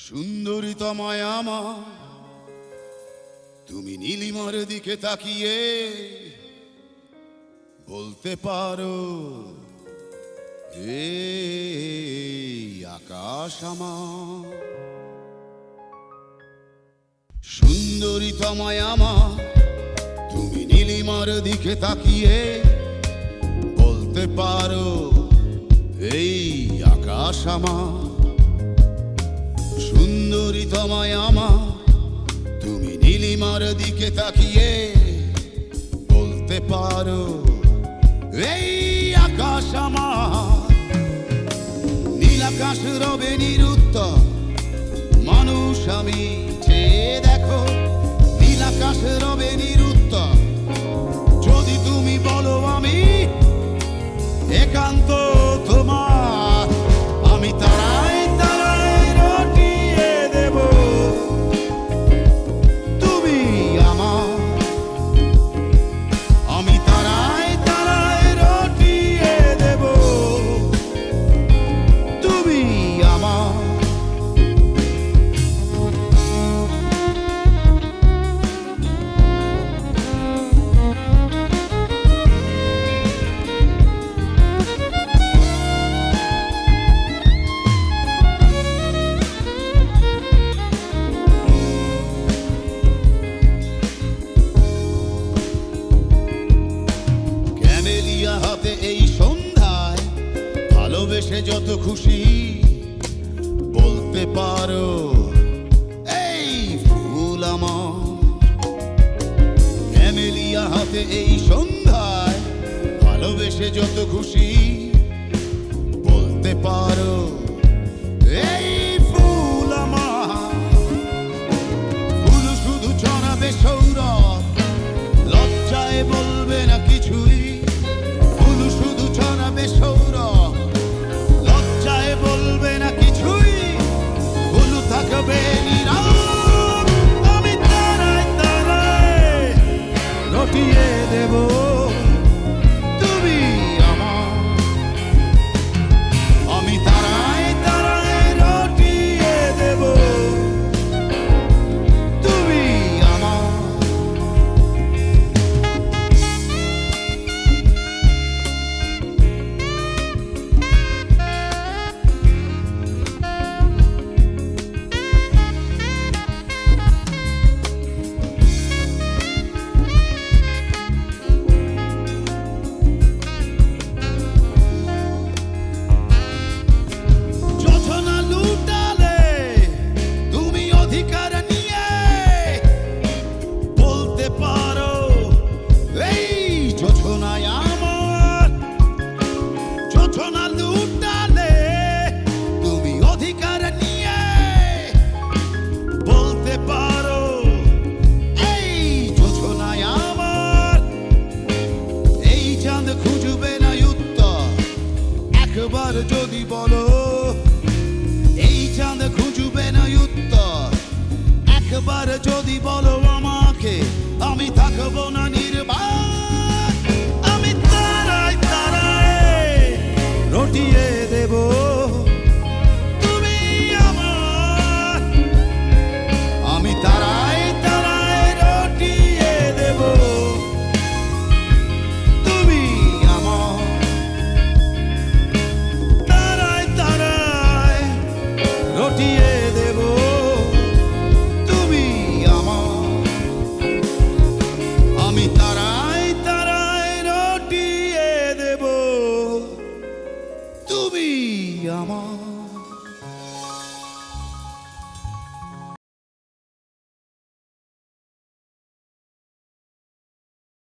সুন্দরী তোমায় আমার তুমি নীলিমার দিকে তাকিয়ে বলতে পারো এই আকাশ আমার। সুন্দরী তোমায় আমার তুমি নীলিমার দিকে তাকিয়ে বলতে পারো এই আকাশ আমার। সুন্দরী তোমায় আমার তুমি নীলিমার দিকে তাকিয়ে বলতে পারো এই আকাশ আমার। নীল আকাশ রবে নিরুত্তর মানুষ আমি চেয়ে দেখো, নীল আকাশ রবে নিরুত্তর যদি তুমি বলো আমি একান্ত তোমার। আমি তারায় তারায় রটিয়ে দেব তুমি আমার। আমি তারায় তারায় রটিয়ে দেব তুমি আমার। হাতে এই সন্ধ্যায় ভালোবেসে যত খুশি বলতে পারো এই ফুল আমার। ক্যামেলিয়া হাতে এই সন্ধ্যায় ভালোবেসে যত খুশি বলতে পারো এই ফুল আমার। ফুল শুধু ছড়াবে সৌরভ, লজ্জায় বলবে না কিছুই। শুধু ছড়াবে সৌরভ, লজ্জায় বলবে না কিছুই। ফুল থাকবে নীরব, আমি তারায় তারায় রটিয়ে দেব